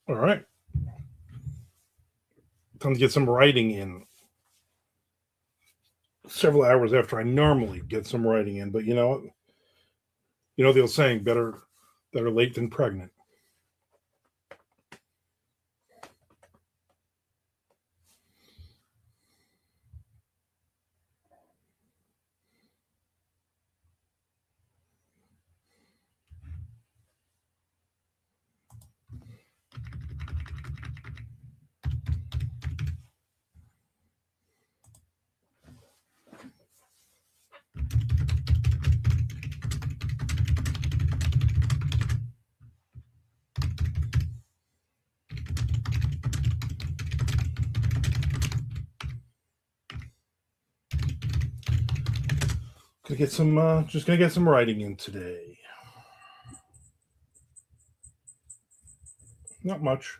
All right. Time to get some writing in. Several hours after I normally get some writing in, but the old saying, better late than pregnant. Just gonna get some writing in today. Not much.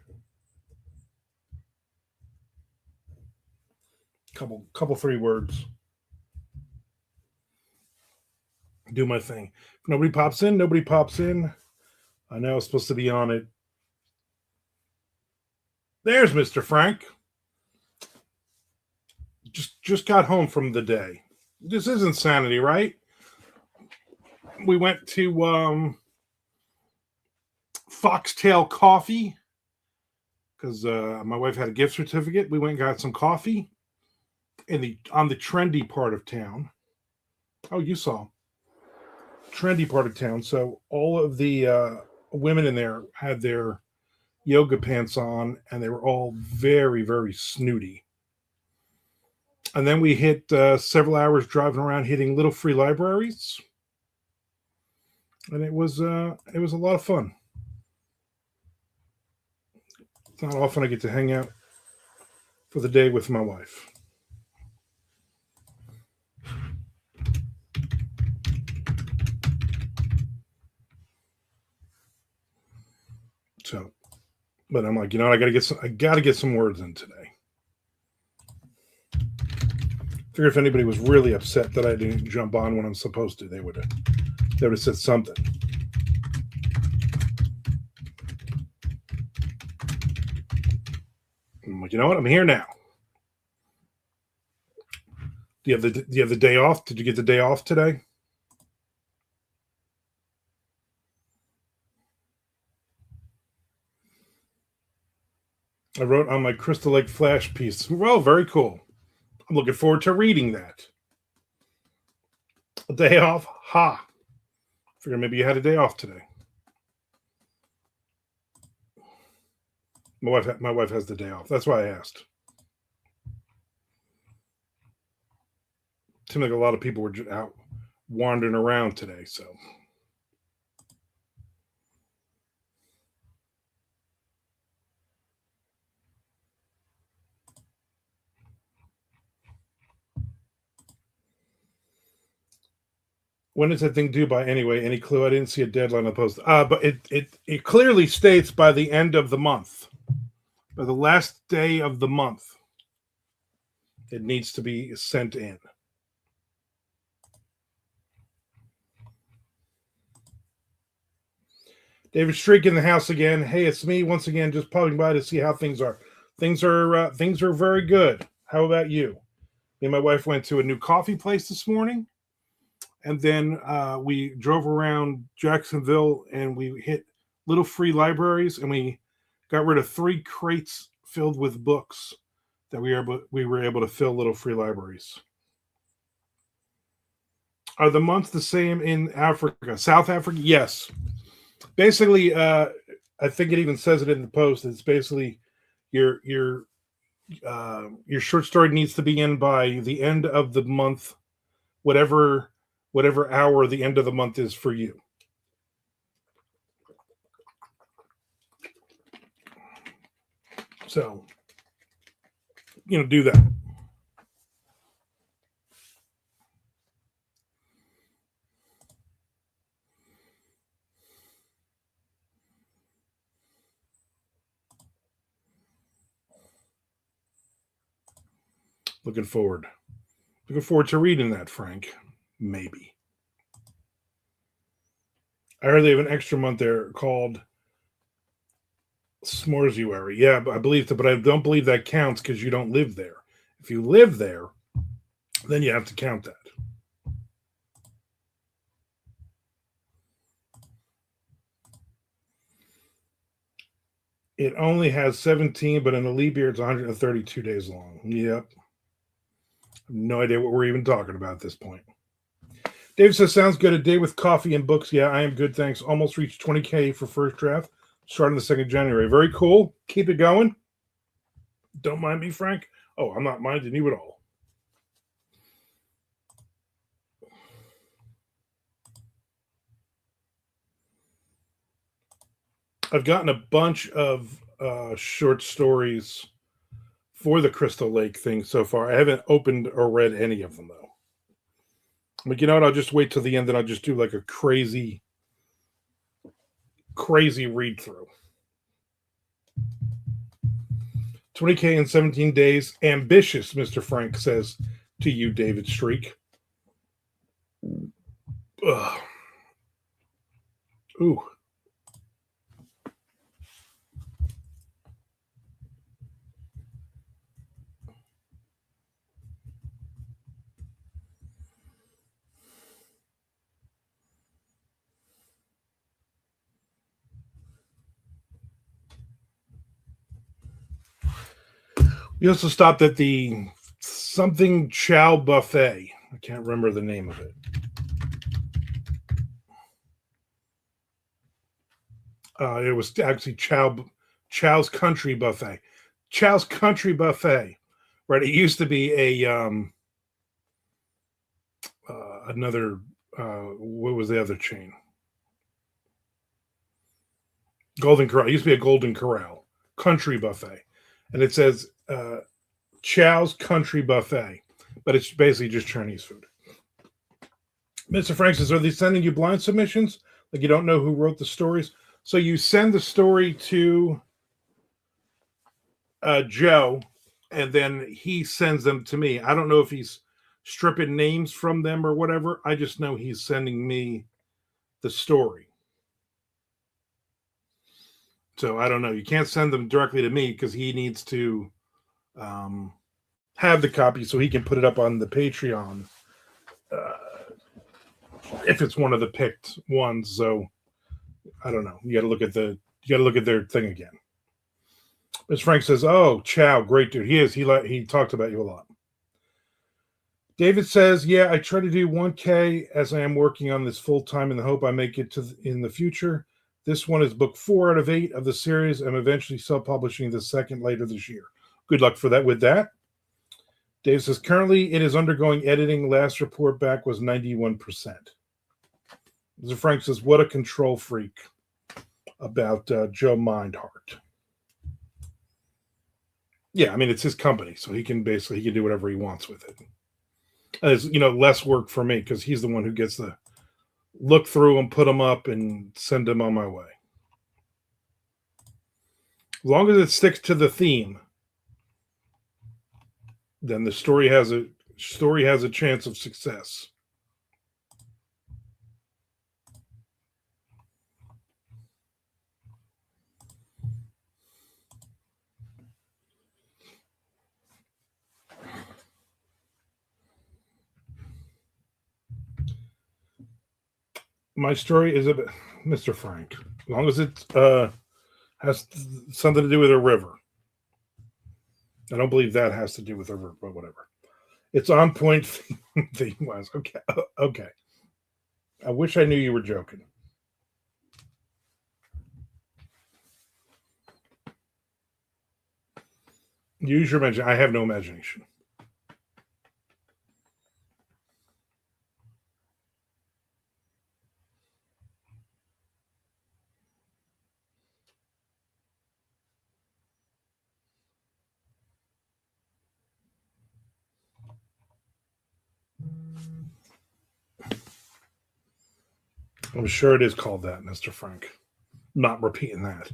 Couple 3 words. Do my thing. If nobody pops in. Nobody pops in. I know I was supposed to be on it. There's Mr. Frank. Just got home from the day. This is insanity, right? We went to Foxtail Coffee because my wife had a gift certificate. We went and got some coffee on the trendy part of town. Oh, you saw trendy part of town. So all of the women in there had their yoga pants on, and they were all very, very snooty. And then we hit several hours driving around, hitting little free libraries, and it was a lot of fun. It's not often I get to hang out for the day with my wife. So, but I'm like, I gotta get some words in today. Figure if anybody was really upset that I didn't jump on when I'm supposed to, they would have said something. I'm like, you know what? I'm here now. Do you have the day off? Did you get the day off today? I wrote on my Crystal Lake Flash piece. Well, very cool. I'm looking forward to reading that. A day off? Ha! Figure maybe you had a day off today. My wife has the day off. That's why I asked. Seemed like a lot of people were out wandering around today. So when is that thing due by anyway? Any clue? I didn't see a deadline on the post. But it clearly states by the end of the month, by the last day of the month, it needs to be sent in. David Streak in the house again. Hey, it's me once again, just popping by to see how things are. Things are very good. How about you? Me and my wife went to a new coffee place this morning, and then we drove around Jacksonville and we hit little free libraries, and we got rid of 3 crates filled with books that we were able to fill little free libraries. Are the months the same in Africa? South Africa? Yes. Basically, I think it even says it in the post. It's basically your short story needs to be in by the end of the month, whatever hour the end of the month is for you. So, do that. Looking forward. Looking forward to reading that, Frank. Maybe. I heard they have an extra month there called S'moresuary. Yeah, but I believe that, but I don't believe that counts because you don't live there. If you live there, then you have to count that. It only has 17, but in a leap year, it's 132 days long. Yep. No idea what we're even talking about at this point. Dave says, sounds good. A day with coffee and books. Yeah, I am good. Thanks. Almost reached 20K for first draft. Starting the 2nd of January. Very cool. Keep it going. Don't mind me, Frank. Oh, I'm not minding you at all. I've gotten a bunch of short stories for the Crystal Lake thing so far. I haven't opened or read any of them, though. I'm like, you know what? I'll just wait till the end and I'll just do like a crazy read through. 20K in 17 days. Ambitious, Mr. Frank says to you, David Streak. Ugh. Ooh. We also stopped at the something chow buffet. I can't remember the name of it. It was actually Chow's Country Buffet. Chow's Country Buffet, right? It used to be a another. What was the other chain? Golden Corral. It used to be a Golden Corral Country Buffet, and it says Chow's Country Buffet, but it's basically just Chinese food. Mr. Frank says, are they sending you blind submissions? Like you don't know who wrote the stories? So you send the story to Joe, and then he sends them to me. I don't know if he's stripping names from them or whatever. I just know he's sending me the story. So I don't know. You can't send them directly to me because he needs to have the copy so he can put it up on the Patreon if it's one of the picked ones. So I don't know. You got to look at their thing again. Ms. Frank says, "Oh, Chow, great dude. He is. He talked about you a lot." David says, "Yeah, I try to do 1K as I am working on this full time in the hope I make it in the future. This one is book 4 out of 8 of the series. I'm eventually self-publishing the second later this year. Good luck for that with that." Dave says, currently it is undergoing editing. Last report back was 91%. Mr. Frank says, what a control freak about Joe Mindheart. Yeah, I mean, it's his company, so he can do whatever he wants with it. It's, less work for me because he's the one who gets to look through them, put them up, and send them on my way. As long as it sticks to the theme, then the story has a chance of success. My story is about Mr. Frank. As long as it has something to do with a river. I don't believe that has to do with a river, but whatever. It's on point theme-wise. Okay. I wish I knew you were joking. Use your imagination. I have no imagination. I'm sure it is called that, Mr. Frank. I'm not repeating that.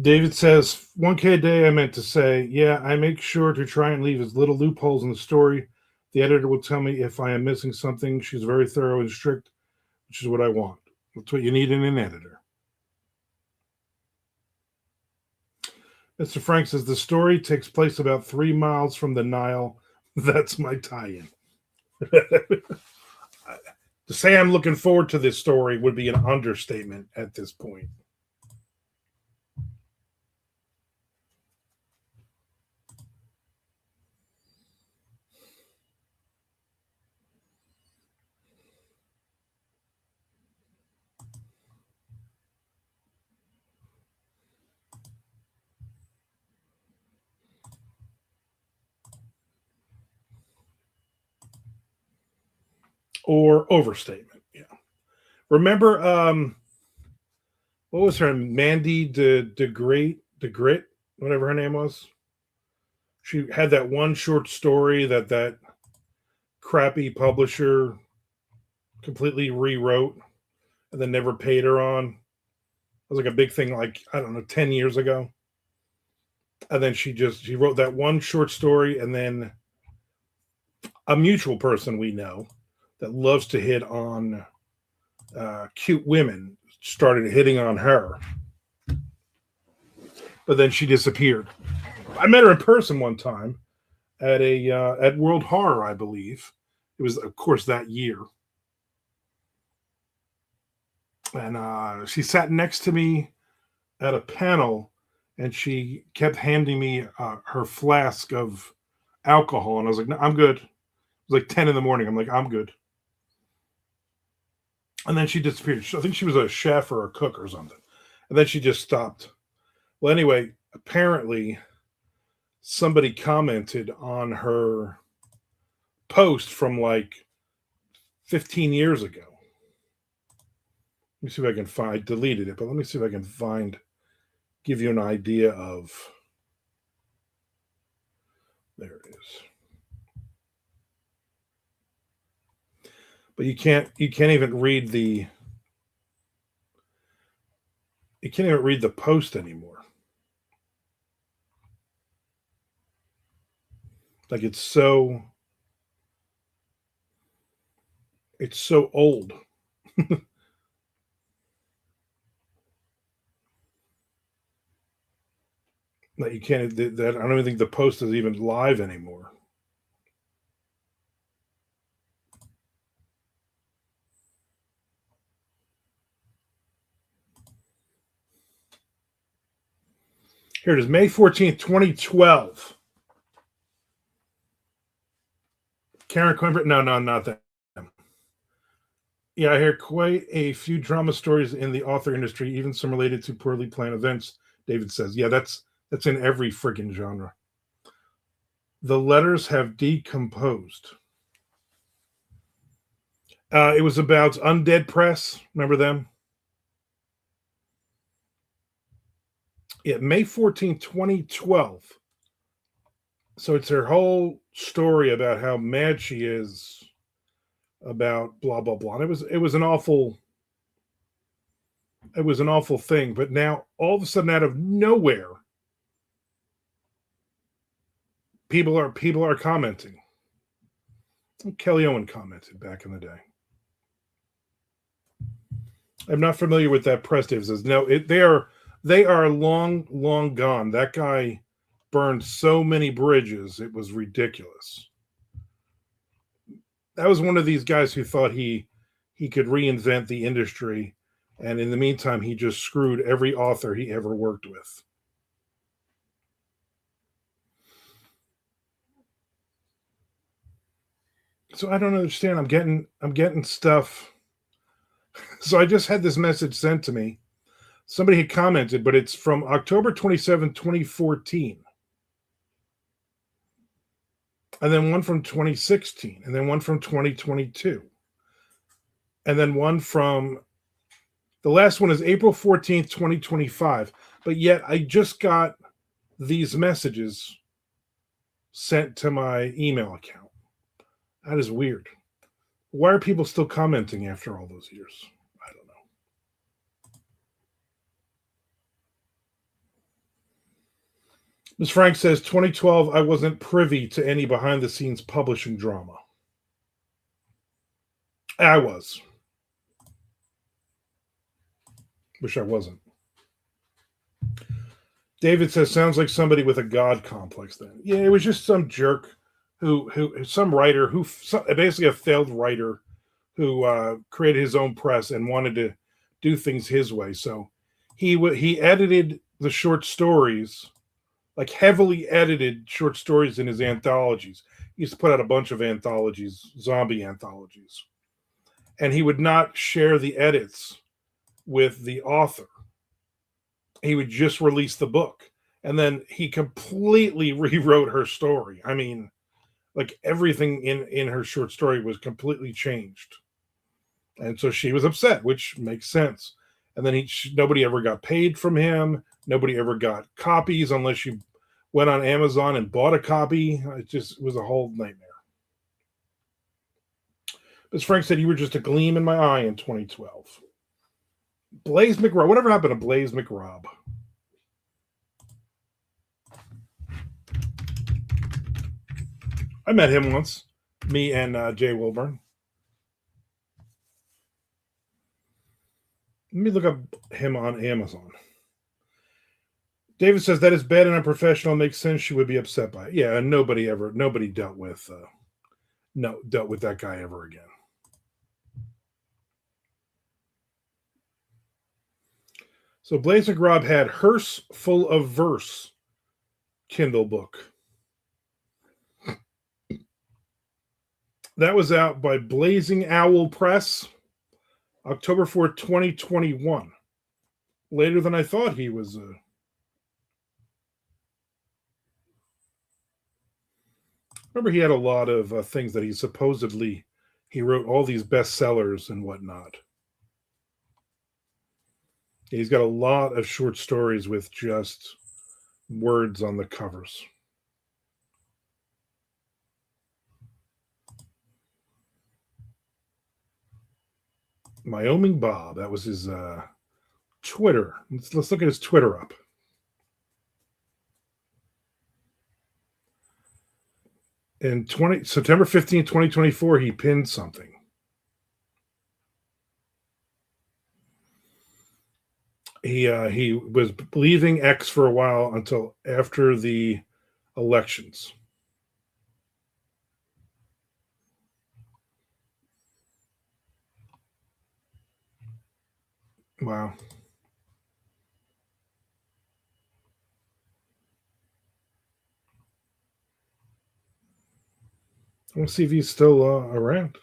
David says, 1K a day, I meant to say, yeah, I make sure to try and leave as little loopholes in the story. The editor will tell me if I am missing something. She's very thorough and strict, which is what I want. That's what you need in an editor. Mr. Frank says, the story takes place about 3 miles from the Nile. That's my tie-in. To say I'm looking forward to this story would be an understatement at this point. Or overstatement. Yeah. Remember, what was her name? Mandy DeGrit, whatever her name was. She had that one short story that crappy publisher completely rewrote and then never paid her on. It was like a big thing, like, I don't know, 10 years ago. And then she wrote that one short story, and then a mutual person we know that loves to hit on cute women started hitting on her. But then she disappeared. I met her in person one time at at World Horror, I believe. It was, of course, that year. And she sat next to me at a panel, and she kept handing me her flask of alcohol. And I was like, no, I'm good. It was like 10 in the morning. I'm like, I'm good. And then she disappeared. I think she was a chef or a cook or something. And then she just stopped. Well, anyway, apparently somebody commented on her post from like 15 years ago. Let me see if I can find. I deleted it, but let me see if I can give you an idea of. There it is. But you can't even read the. You can't even read the post anymore. Like it's so old. That you can't. That I don't even think the post is even live anymore. Here it is, May 14th, 2012. Karen Quimper. No, not that. Yeah, I hear quite a few drama stories in the author industry, even some related to poorly planned events. David says, yeah, that's in every freaking genre. The letters have decomposed. It was about Undead Press. Remember them? Yeah, May 14th, 2012. So it's her whole story about how mad she is about blah blah blah. And it was an awful thing. But now all of a sudden, out of nowhere, people are commenting. Kelly Owen commented back in the day. I'm not familiar with that press. Dave says no. They are long gone. That guy burned so many bridges, it was ridiculous. That was one of these guys who thought he could reinvent the industry, and in the meantime, he just screwed every author he ever worked with. So I don't understand. I'm getting stuff. So I just had this message sent to me. Somebody had commented, but it's from October 27, 2014. And then one from 2016, and then one from 2022. And then one from the last one is April 14th, 2025. But yet I just got these messages sent to my email account. That is weird. Why are people still commenting after all those years? I don't know. Ms. Frank says 2012, I wasn't privy to any behind the scenes publishing drama. I was. Wish I wasn't. David says, sounds like somebody with a God complex then. Yeah, it was just some jerk some writer basically a failed writer who created his own press and wanted to do things his way. So he edited the short stories, like heavily edited short stories in his anthologies. He used to put out a bunch of anthologies, zombie anthologies. And he would not share the edits with the author. He would just release the book. And then he completely rewrote her story. I mean, like everything in her short story was completely changed. And so she was upset, which makes sense. And then nobody ever got paid from him. Nobody ever got copies unless you went on Amazon and bought a copy. It was a whole nightmare. As Frank said, you were just a gleam in my eye in 2012. Blaze McRobb. Whatever happened to Blaze McRobb? I met him once. Me and Jay Wilburn. Let me look up him on Amazon. David says that is bad and unprofessional. Makes sense. She would be upset by it. Yeah, and nobody dealt with that guy ever again. So Blaze McRobb had Hearse Full of Verse Kindle book. That was out by Blazing Owl Press, October 4th, 2021. Later than I thought he was. Remember, he had a lot of things that he wrote all these bestsellers and whatnot. He's got a lot of short stories with just words on the covers. Wyoming Bob, that was his Twitter. Let's look at his Twitter up. In September 15, 2024, he pinned something. He was leaving X for a while until after the elections. Wow. I want to see if he's still around.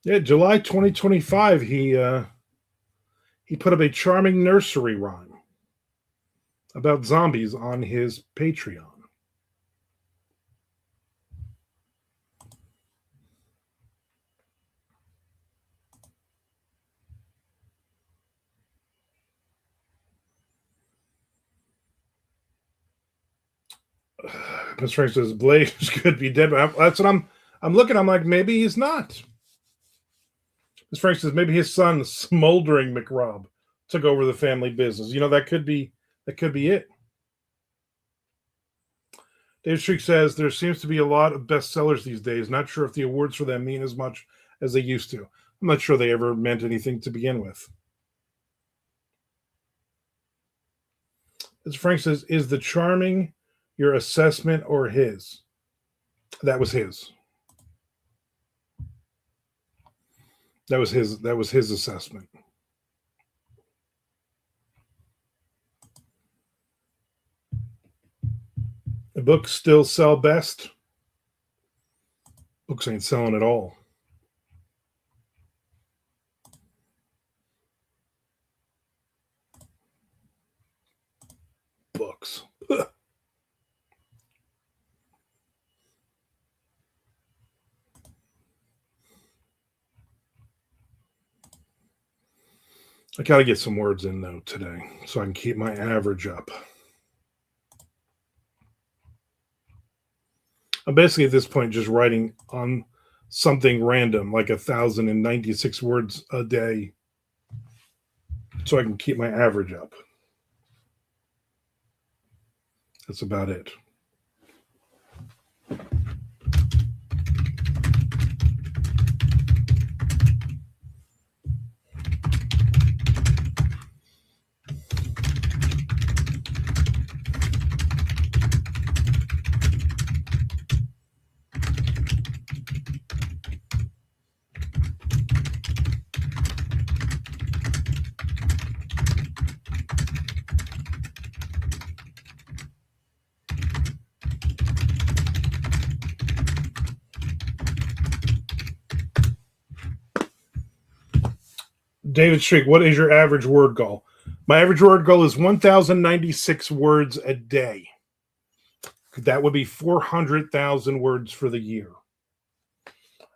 Yeah, July 2025, he put up a charming nursery rhyme about zombies on his Patreon. Mr. Frank says Blaze could be dead. That's what I'm looking. I'm like, maybe he's not. Mr. Frank says maybe his son, Smoldering McRobb, took over the family business. That could be it. Dave Streak says there seems to be a lot of bestsellers these days. Not sure if the awards for them mean as much as they used to. I'm not sure they ever meant anything to begin with. As Frank says, is the charming your assessment or his? That was his. That was his assessment. The books still sell best. Books ain't selling at all. Books. I got to get some words in, though, today so I can keep my average up. I'm basically at this point just writing on something random, like 1,096 words a day. so I can keep my average up. That's about it. David Streak, what is your average word goal? My average word goal is 1,096 words a day. That would be 400,000 words for the year.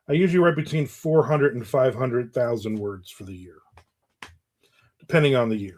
I usually write between 400 and 500,000 words for the year, depending on the year.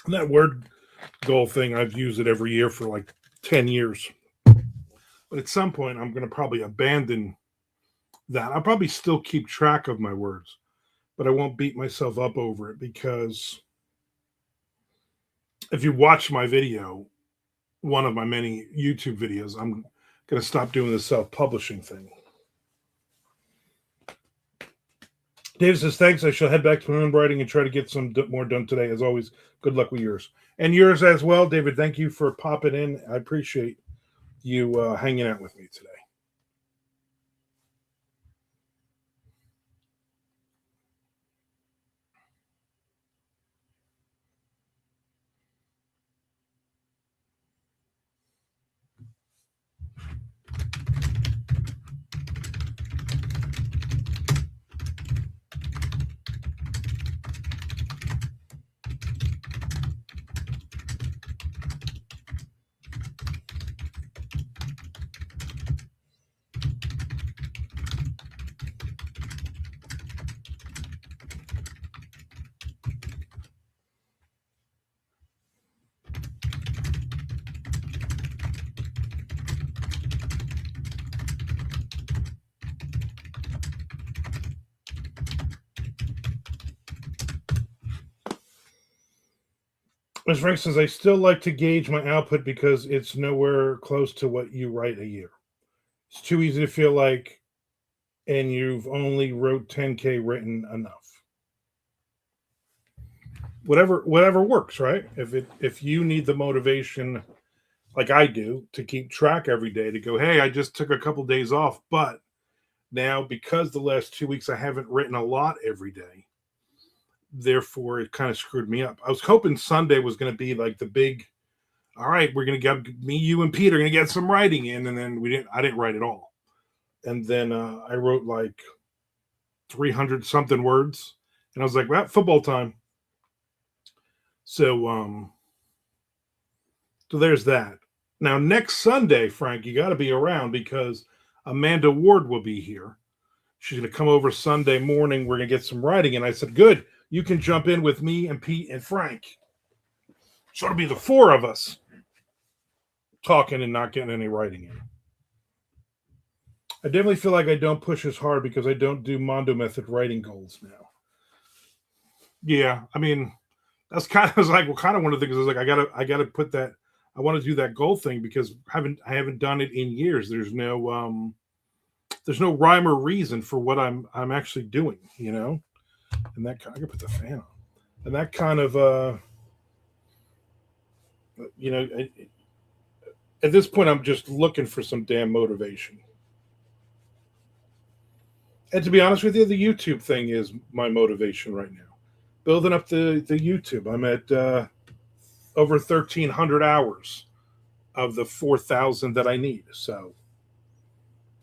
And that word goal thing, I've used it every year for like 10 years. But at some point, I'm going to probably abandon that. I'll probably still keep track of my words, but I won't beat myself up over it, because if you watch my video, one of my many YouTube videos, I'm going to stop doing the self-publishing thing. David says, thanks. I shall head back to my own writing and try to get some more done today. As always, good luck with yours. And yours as well, David. Thank you for popping in. I appreciate you hanging out with me today. Ms. Frank says, I still like to gauge my output because it's nowhere close to what you write a year. It's too easy to feel like, and you've only wrote 10K written enough. Whatever works, right? If you need the motivation, like I do, to keep track every day, to go, hey, I just took a couple days off, but now because the last 2 weeks I haven't written a lot every day, therefore it kind of screwed me up. I was hoping Sunday was going to be like the big, all right, we're going to get me, you, and Peter going to get some writing in, and then I didn't write at all. And then I wrote like 300 something words, and I was like, well, football time. So there's that. Now next Sunday, Frank, you got to be around because Amanda Ward will be here. She's going to come over Sunday morning. We're going to get some writing. And I said, good, you can jump in with me and Pete and Frank. So it'll be the four of us talking and not getting any writing in. I definitely feel like I don't push as hard because I don't do Mondo method writing goals now. Yeah, I mean, that's kind of like, well, kind of one of the things is like, I gotta put that, I want to do that goal thing because I haven't done it in years. There's no rhyme or reason for what I'm actually doing, you know? And that, I can put the fan on. And that kind of You know, at this point, I'm just looking for some damn motivation. And to be honest with you, the YouTube thing is my motivation right now. Building up the YouTube. I'm at over 1,300 hours of the 4,000 that I need. So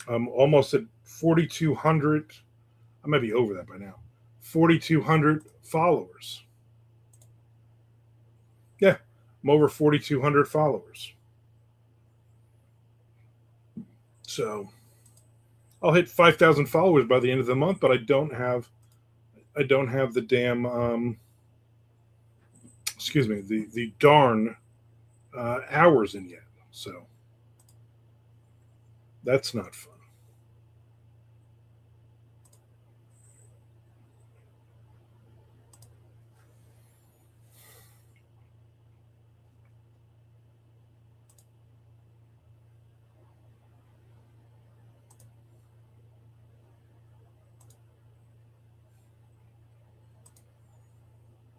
I'm almost at 4,200. I might be over that by now. 4,200 followers. Yeah, I'm over 4,200 followers. So I'll hit 5,000 followers by the end of the month, but I don't have the damn excuse me, the darn hours in yet. So that's not fun.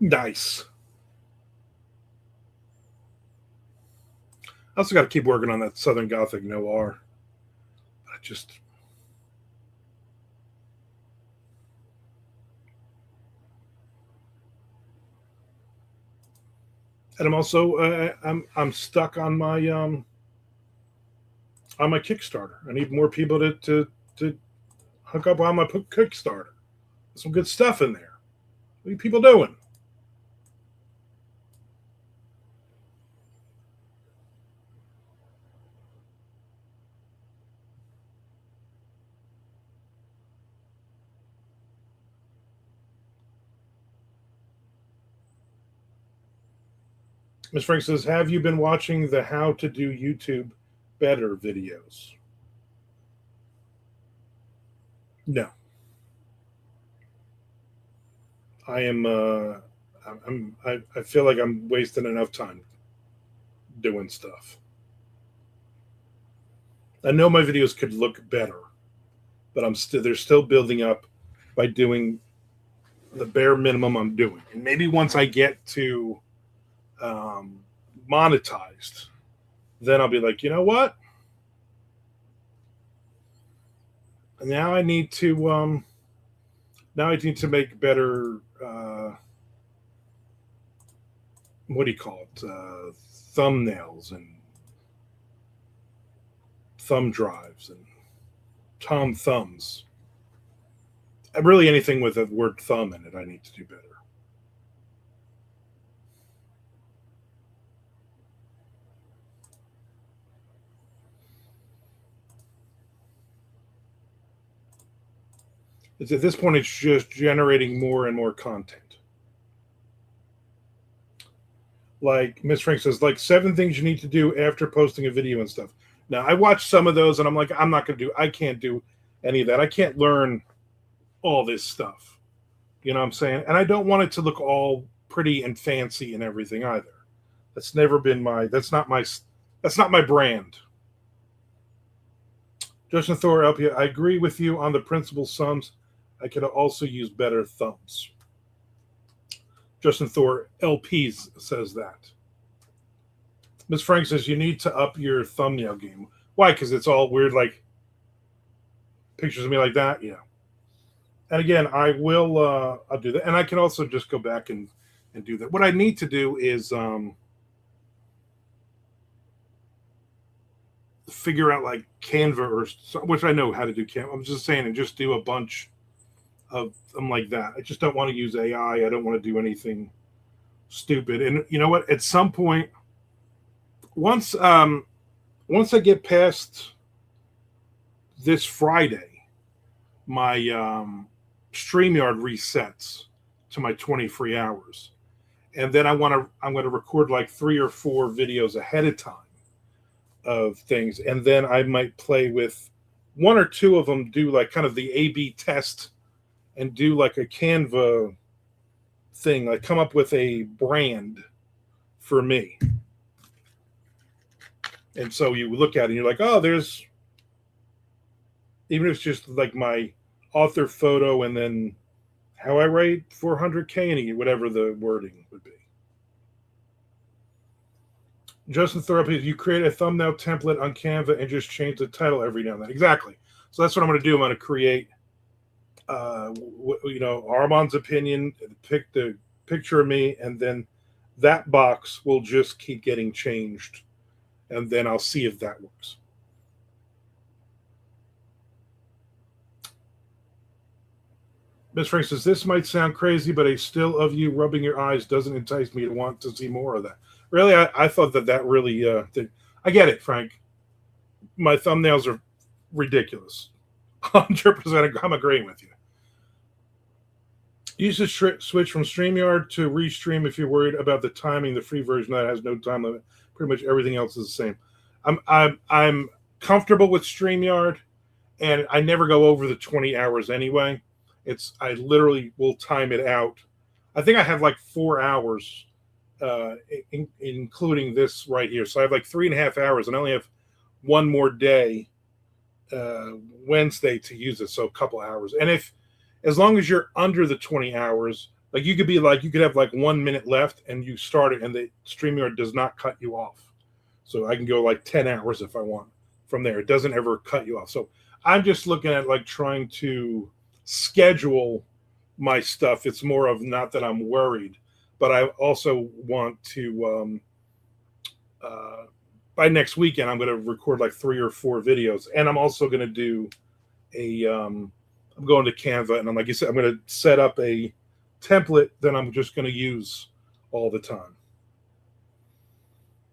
Nice. I also got to keep working on that Southern Gothic noir. I just and I'm also I'm stuck on my Kickstarter. I need more people to hook up on my Kickstarter. There's some good stuff in there. What are people doing? Ms. Frank says, "Have you been watching the How to Do YouTube Better videos?" No, I am. I feel like I'm wasting enough time doing stuff. I know my videos could look better, but I'm still they're still building up by doing the bare minimum I'm doing. And maybe once I get to um, monetized, then I'll be like, you know what? Now I need to make better. What do you call it? Thumbnails and thumb drives and Tom thumbs. Really, anything with the word thumb in it, I need to do better. It's at this point, it's just generating more and more content. Like Miss Frank says, like 7 things you need to do after posting a video and stuff. Now, I watched some of those and I'm like, I can't do any of that. I can't learn all this stuff. You know what I'm saying? And I don't want it to look all pretty and fancy and everything either. That's never been that's not my brand. Justin Thor, LP, I agree with you on the principal sums. I could also use better thumbs. Justin Thor, LPs, says that. Ms. Frank says you need to up your thumbnail game. Why? Because it's all weird, like pictures of me like that. Yeah. And again, I'll do that, and I can also just go back and do that. What I need to do is figure out like Canva which I know how to do Canva. I'm just saying, and just do a bunch of them like that. I just don't want to use AI. I don't want to do anything stupid. And you know what? At some point, once I get past this Friday, my StreamYard resets to my 20 free hours. And then I'm going to record like 3 or 4 videos ahead of time of things. And then I might play with 1 or 2 of them, do like kind of the A/B test and do like a Canva thing, like come up with a brand for me. And so you look at it and you're like, oh, there's, even if it's just like my author photo and then how I write 400K and whatever the wording would be. Justin Thorpe, you create a thumbnail template on Canva and just change the title every now and then. Exactly. So that's what I'm going to do. I'm going to create, Armand's opinion, pick the picture of me, and then that box will just keep getting changed, and then I'll see if that works. Miss Frank says, this might sound crazy, but a still of you rubbing your eyes doesn't entice me to want to see more of that. Really, I thought that really did. I get it, Frank. My thumbnails are ridiculous. 100%, I'm agreeing with you. Use the switch from StreamYard to Restream if you're worried about the timing. The free version that has no time limit. Pretty much everything else is the same. I'm comfortable with StreamYard, and I never go over the 20 hours anyway. I literally will time it out. I think I have like 4 hours, including this right here. So I have like 3.5 hours, and I only have one more day, Wednesday, to use it. So a couple hours. And as long as you're under the 20 hours, like you could have like 1 minute left and you start it, and the StreamYard does not cut you off. So I can go like 10 hours if I want from there. It doesn't ever cut you off. So I'm just looking at like trying to schedule my stuff. It's more of not that I'm worried, but I also want to, by next weekend, I'm going to record like 3 or 4 videos. And I'm also going to do I'm going to Canva, and I'm like you said, I'm going to set up a template that I'm just going to use all the time.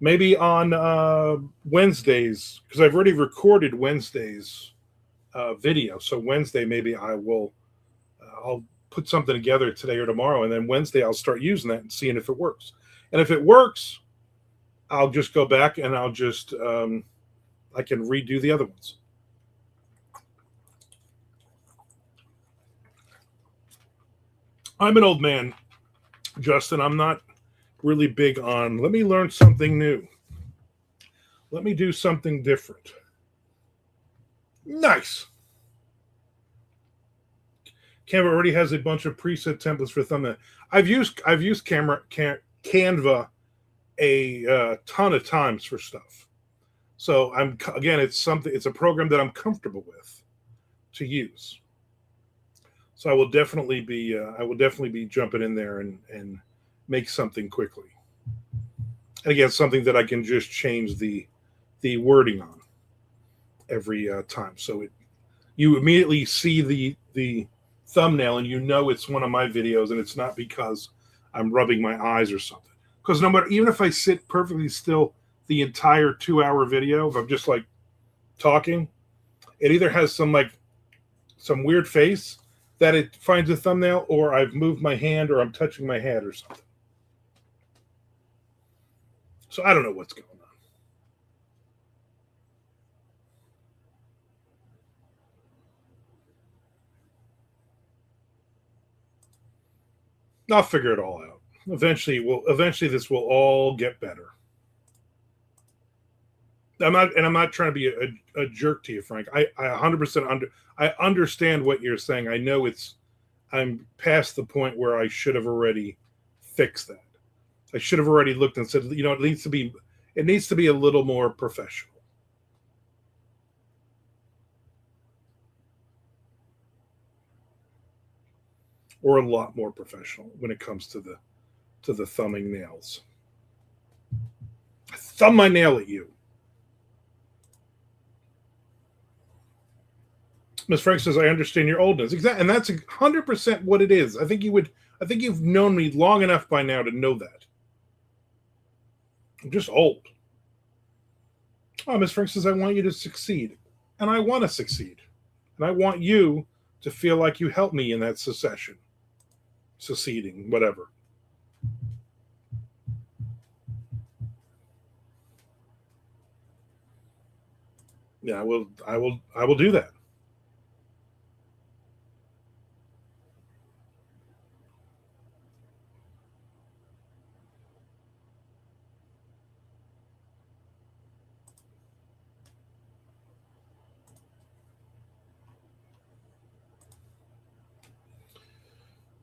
Maybe on Wednesdays, because I've already recorded Wednesday's video. So Wednesday, maybe I'll put something together today or tomorrow, and then Wednesday I'll start using that and seeing if it works. And if it works, I'll just go back and I'll just I can redo the other ones. I'm an old man, Justin. I'm not really big on, let me learn something new. Let me do something different. Nice. Canva already has a bunch of preset templates for thumbnail. I've used Canva a ton of times for stuff. So it's a program that I'm comfortable with to use. So I will definitely be jumping in there and make something quickly. And again, something that I can just change the wording on every time. So you immediately see the thumbnail and you know it's one of my videos, and it's not because I'm rubbing my eyes or something. Because no matter, even if I sit perfectly still the entire 2-hour video, if I'm just like talking, it either has some weird face that it finds a thumbnail, or I've moved my hand, or I'm touching my head or something. So I don't know what's going on. I'll figure it all out. Eventually this will all get better. I'm not trying to be a jerk to you, Frank. I 100% I understand what you're saying. I know I'm past the point where I should have already fixed that. I should have already looked and said, it needs to be a little more professional. Or a lot more professional when it comes to the thumbing nails. I thumb my nail at you. Ms. Frank says, I understand your oldness. Exactly. And that's 100% what it is. I think you've known me long enough by now to know that. I'm just old. Oh, Ms. Frank says, I want you to succeed. And I want to succeed. And I want you to feel like you helped me in that seceding, whatever. Yeah, I will do that.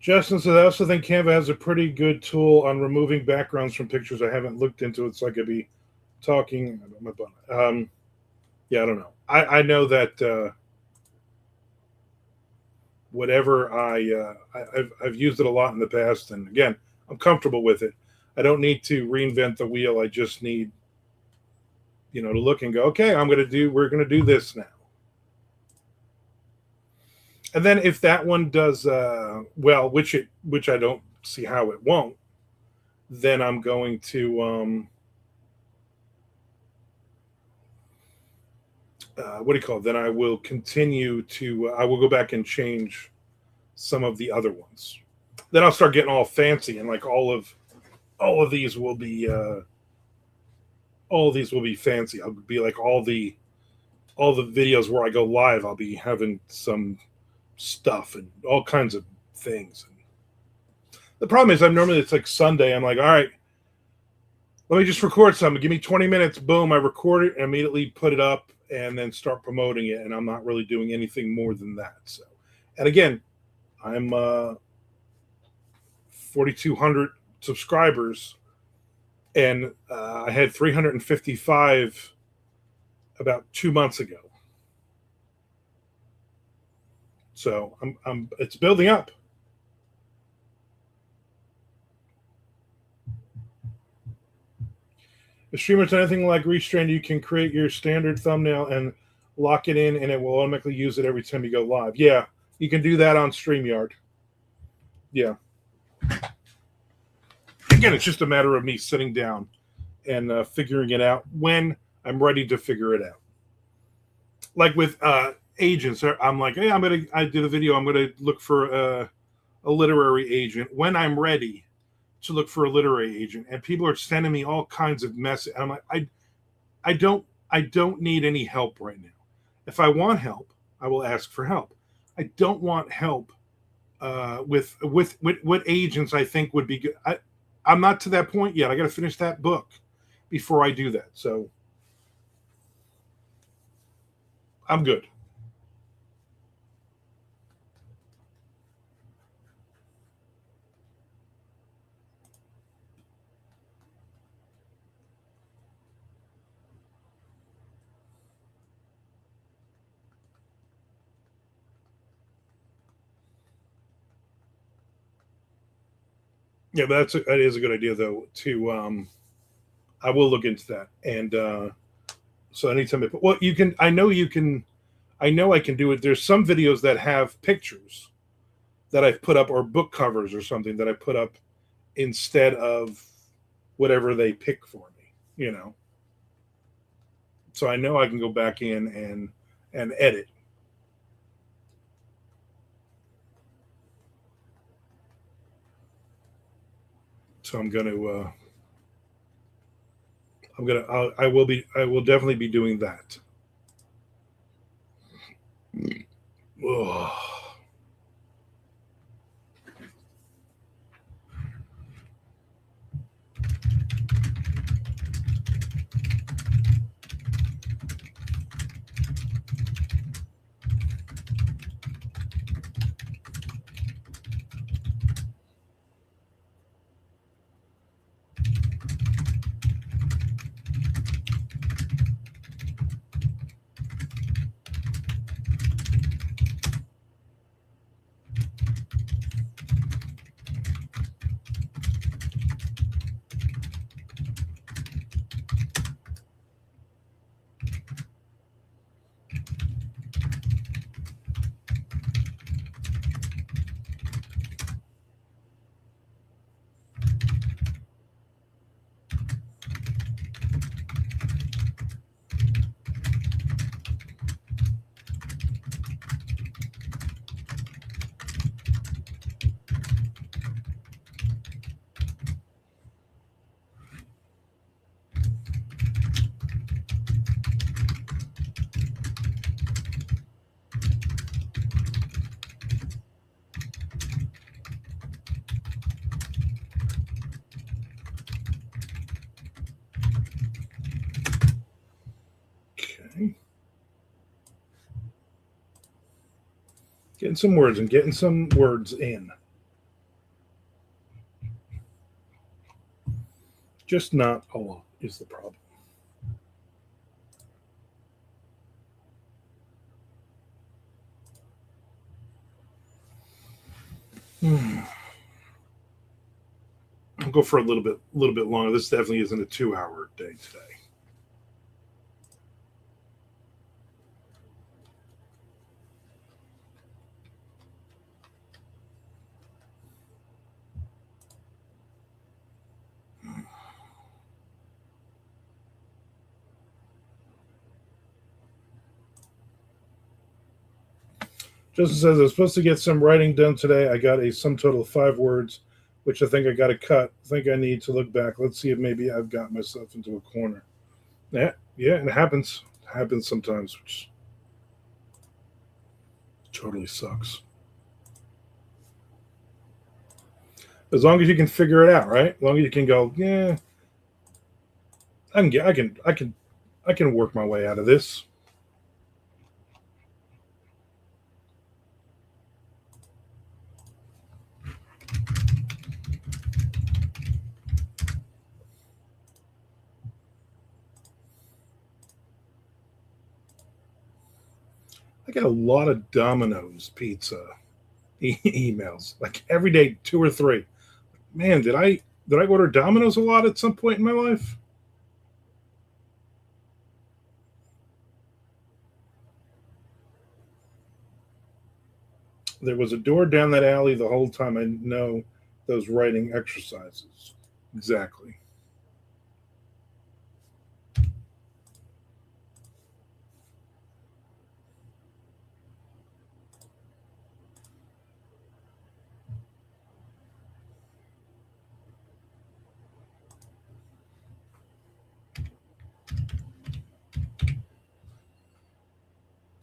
Justin says, I also think Canva has a pretty good tool on removing backgrounds from pictures. I haven't looked into it, so I could be talking about my bun. Yeah, I don't know. I know that whatever I've used it a lot in the past, and again, I'm comfortable with it. I don't need to reinvent the wheel. I just need, to look and go, okay, we're gonna do this now. And then if that one does well, which I don't see how it won't, then I'm going to what do you call it? Then I will continue to I will go back and change some of the other ones. Then I'll start getting all fancy, and like all of these will be all of these will be fancy. I'll be like all the videos where I go live. I'll be having some stuff and all kinds of things. The problem is, it's like Sunday. I'm like, all right, let me just record something. Give me 20 minutes. Boom, I record it and immediately put it up and then start promoting it. And I'm not really doing anything more than that. So, and again, I'm 4,200 subscribers, and I had 355 about 2 months ago. So it's building up. If streamers anything like Restrained, you can create your standard thumbnail and lock it in, and it will automatically use it every time you go live. Yeah, you can do that on StreamYard. Yeah. Again, it's just a matter of me sitting down and figuring it out when I'm ready to figure it out. Like with agents, I'm like, hey, I did a video. I'm gonna look for a literary agent when I'm ready to look for a literary agent, and people are sending me all kinds of messages. I'm like, I don't need any help right now. If I want help, I will ask for help. I don't want help with what agents I think would be good. I'm not to that point yet. I got to finish that book before I do that. So I'm good. Yeah, but that is a good idea though. I will look into that, and so anytime you can, I know you can, I know I can do it. There's some videos that have pictures that I've put up, or book covers or something that I put up instead of whatever they pick for me. So I know I can go back in and edit. So I will definitely be doing that. Oh. Getting some words in. Just not a lot is the problem. Hmm. I'll go for a little bit longer. This definitely isn't a 2 hour day today. Justin says I was supposed to get some writing done today. I got a sum total of 5 words, which I think I got to cut. I think I need to look back. Let's see if maybe I've got myself into a corner. Yeah, yeah, it happens. It happens sometimes, which totally sucks. As long as you can figure it out, right? As long as you can go, yeah, I can work my way out of this. I get a lot of Domino's pizza emails, like every day, 2 or 3. Man, did I order Domino's a lot at some point in my life? There was a door down that alley the whole time. I know those writing exercises. Exactly.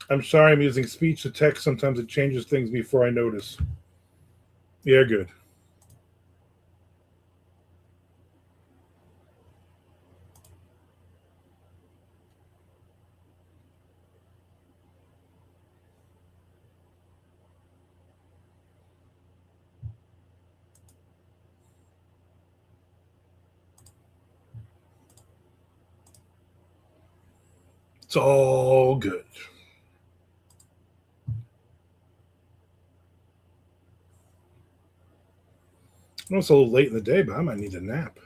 I'm sorry I'm using speech to text. Sometimes it changes things before I notice. Yeah, good. It's all good. I know it's a little late in the day, but I might need a nap.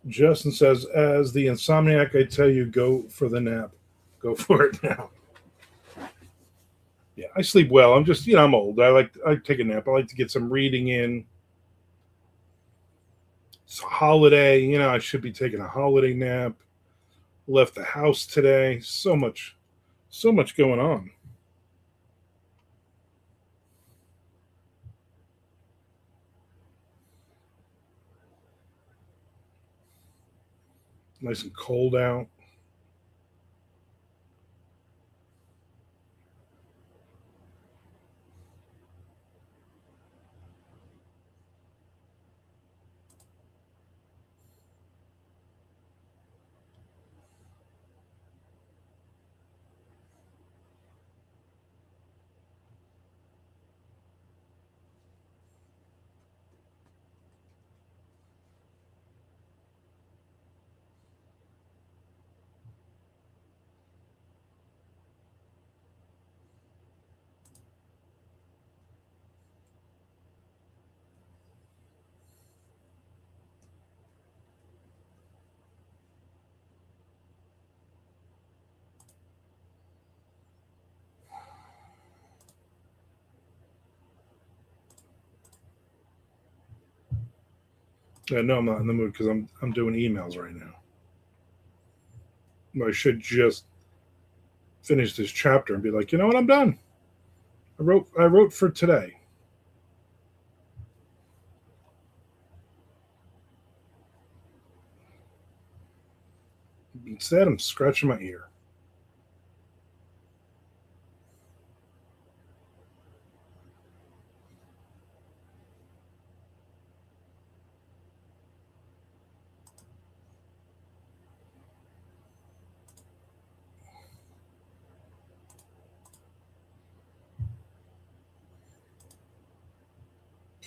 Justin says, as the insomniac, I tell you, go for the nap. Go for it now. Yeah, I sleep well. I'm just, I'm old. I take a nap. I like to get some reading in. It's a holiday. I should be taking a holiday nap. Left the house today. So much going on. Nice and cold out. No, I'm not in the mood because I'm doing emails right now. I should just finish this chapter and be like, you know what, I'm done. I wrote for today. Instead, I'm scratching my ear.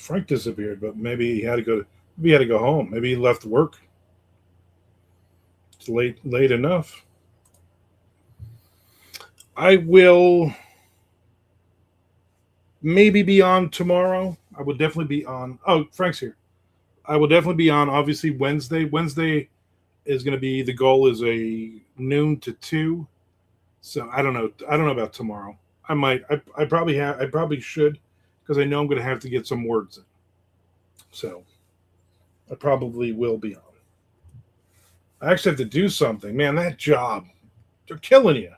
Frank disappeared, but maybe he had to go. Maybe he had to go home. Maybe he left work. It's late enough. I will maybe be on tomorrow. I will definitely be on. Oh, Frank's here. I will definitely be on. Obviously Wednesday. Wednesday is going to be, the goal is a noon to 2. So I don't know. I don't know about tomorrow. I might. I probably have. I probably should, because I know I'm going to have to get some words in. So I probably will be on. I actually have to do something. Man, that job, they're killing you.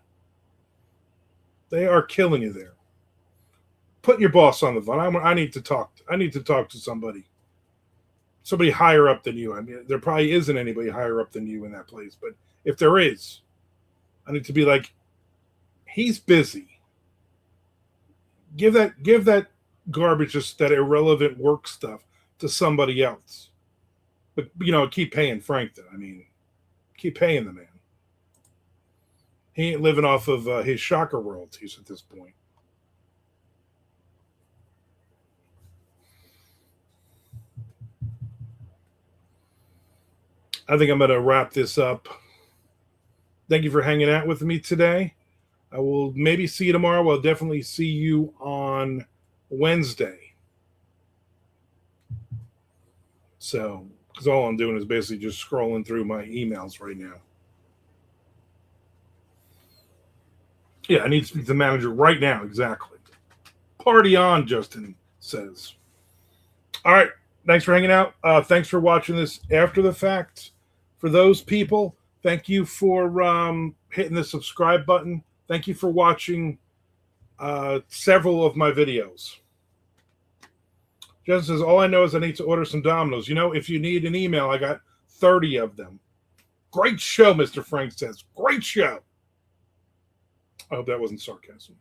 They are killing you there. Put your boss on the phone. I need to talk. I need to talk to somebody. Somebody higher up than you. I mean, there probably isn't anybody higher up than you in that place. But if there is, I need to be like, he's busy. Give that garbage, just that irrelevant work stuff, to somebody else. But keep paying Frank then. I mean, keep paying the man. He ain't living off of his shocker royalties at this point. I think I'm going to wrap this up. Thank you for hanging out with me today. I will maybe see you tomorrow. I'll definitely see you on Wednesday. So, because all I'm doing is basically just scrolling through my emails right now. Yeah, I need to speak to the manager right now. Exactly. Party on, Justin says. All right. Thanks for hanging out. Thanks for watching this after the fact. For those people, thank you for hitting the subscribe button. Thank you for watching several of my videos. Justin says, all I know is I need to order some Domino's. If you need an email, I got 30 of them. Great show, Mr. Frank says. Great show. I hope that wasn't sarcasm.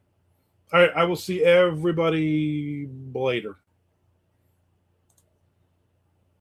All right, I will see everybody later.